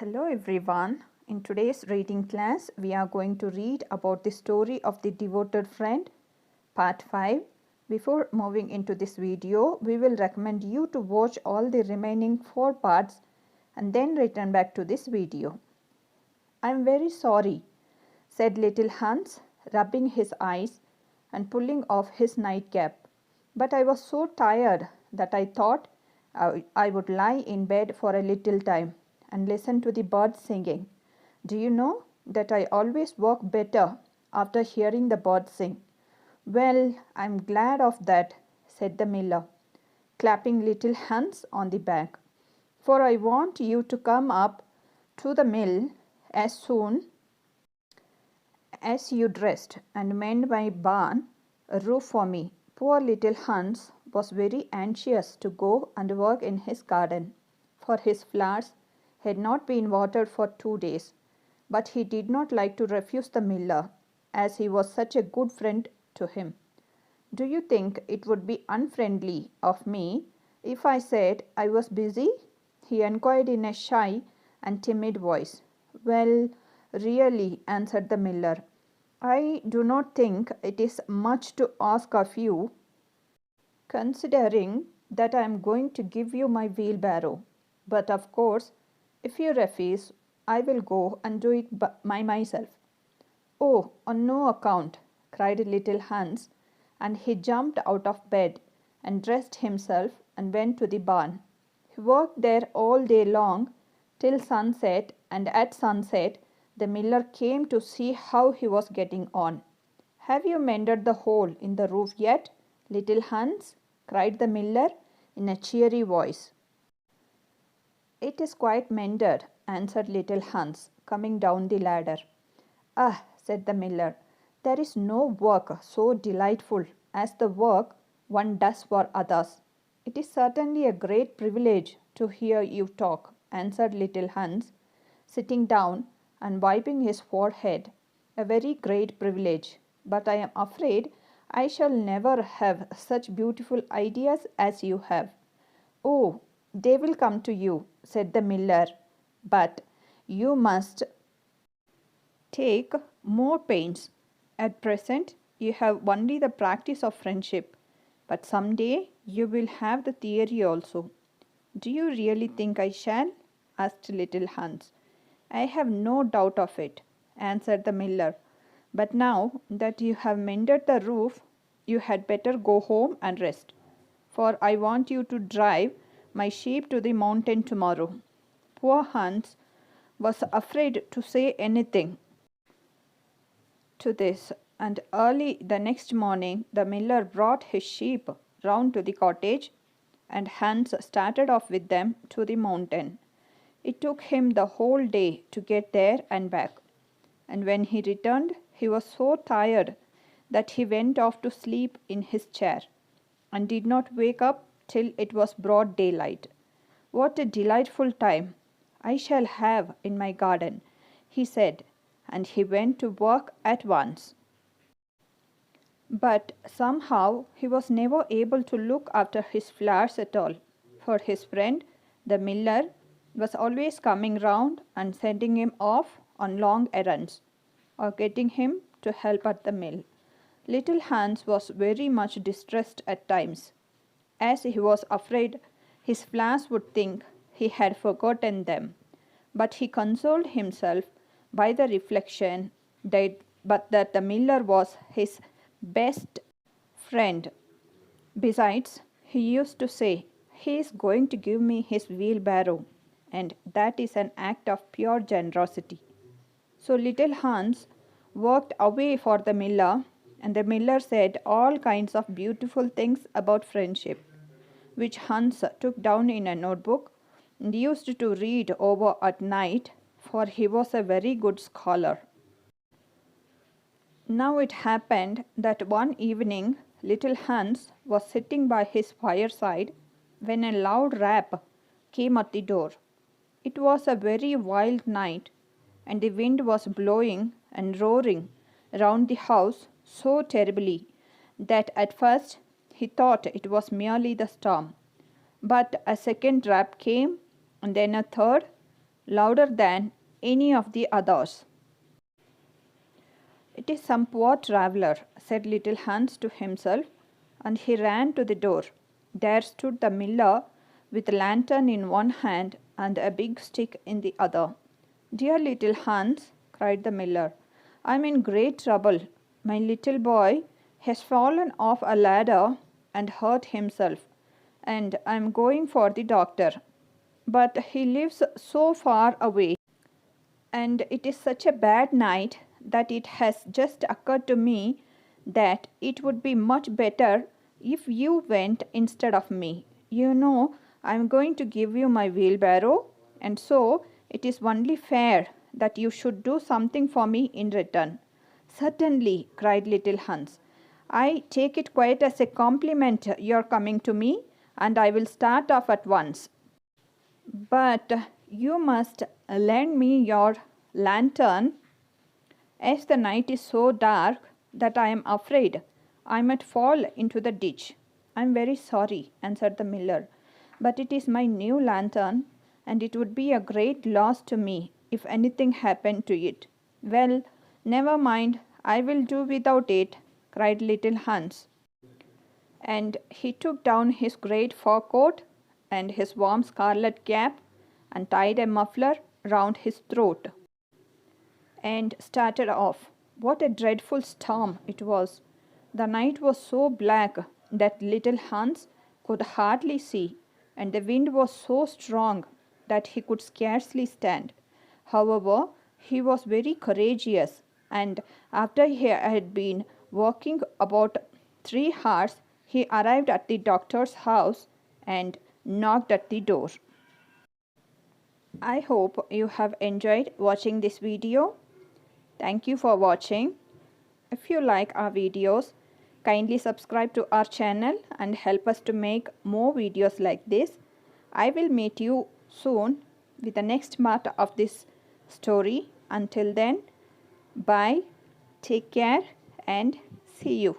Hello everyone. In today's reading class, we are going to read about the story of the devoted friend, part 5. Before moving into this video, we will recommend you to watch all the remaining 4 parts and then return back to this video. I am very sorry, said little Hans, rubbing his eyes and pulling off his nightcap. But I was so tired that I thought I would lie in bed for a little time and listen to the birds singing. Do you know that I always work better after hearing the birds sing? Well, I'm glad of that, said the miller, clapping little Hans on the back. For I want you to come up to the mill as soon as you dressed and mend my barn roof for me. Poor little Hans was very anxious to go and work in his garden, for his flowers had not been watered for 2 days, but he did not like to refuse the miller, as he was such a good friend to him. Do you think it would be unfriendly of me if I said I was busy? He inquired in a shy and timid voice. Well, really, answered the miller, I do not think it is much to ask of you, considering that I am going to give you my wheelbarrow. But of course, if you refuse, I will go and do it myself. Oh, on no account, cried little Hans, and he jumped out of bed and dressed himself and went to the barn. He worked there all day long till sunset, and at sunset the miller came to see how he was getting on. Have you mended the hole in the roof yet, little Hans? Cried the miller in a cheery voice. It is quite mended, answered little Hans, coming down the ladder. Ah, said the miller, there is no work so delightful as the work one does for others. It is certainly a great privilege to hear you talk, answered little Hans, sitting down and wiping his forehead. A very great privilege, but I am afraid I shall never have such beautiful ideas as you have. Oh, they will come to you, said the miller, but you must take more pains. At present, you have only the practice of friendship, but some day you will have the theory also. Do you really think I shall? Asked little Hans. I have no doubt of it, answered the miller. But now that you have mended the roof, you had better go home and rest, for I want you to drive my sheep to the mountain tomorrow. Poor Hans was afraid to say anything to this, and early the next morning the miller brought his sheep round to the cottage, and Hans started off with them to the mountain. It took him the whole day to get there and back, and when he returned he was so tired that he went off to sleep in his chair, and did not wake up till it was broad daylight. What a delightful time I shall have in my garden, he said, and he went to work at once. But somehow he was never able to look after his flowers at all, for his friend, the miller, was always coming round and sending him off on long errands, or getting him to help at the mill. Little Hans was very much distressed at times, as he was afraid his flowers would think he had forgotten them. But he consoled himself by the reflection that the miller was his best friend. Besides, he used to say, he is going to give me his wheelbarrow, and that is an act of pure generosity. So little Hans worked away for the miller, and the miller said all kinds of beautiful things about friendship, which Hans took down in a notebook and used to read over at night, for he was a very good scholar. Now it happened that one evening little Hans was sitting by his fireside when a loud rap came at the door. It was a very wild night, and the wind was blowing and roaring round the house so terribly that at first he thought it was merely the storm. But a second rap came, and then a third. louder than any of the others. "It is some poor traveller," said little Hans to himself, and he ran to the door. There stood the miller with a lantern in one hand and a big stick in the other. "Dear little Hans," cried the miller, "I am in great trouble. My little boy has fallen off a ladder and hurt himself, and I am going for the doctor. But he lives so far away, and it is such a bad night that it has just occurred to me that it would be much better if you went instead of me. You know, I am going to give you my wheelbarrow, and so it is only fair that you should do something for me in return." "Certainly," cried little Hans. "I take it quite as a compliment your coming to me, and I will start off at once. But you must lend me your lantern, as the night is so dark that I am afraid I might fall into the ditch." "I am very sorry," answered the miller, "but it is my new lantern, and it would be a great loss to me if anything happened to it." "Well, never mind, I will do without it," cried little Hans. And he took down his great fur coat and his warm scarlet cap and tied a muffler round his throat and started off. What a dreadful storm it was! The night was so black that little Hans could hardly see, and the wind was so strong that he could scarcely stand. However, he was very courageous, and after he had been walking about 3 hours, he arrived at the doctor's house and knocked at the door. I hope you have enjoyed watching this video. Thank you for watching. If you like our videos, kindly subscribe to our channel and help us to make more videos like this. I will meet you soon with the next part of this story. Until then, bye, take care, and see you.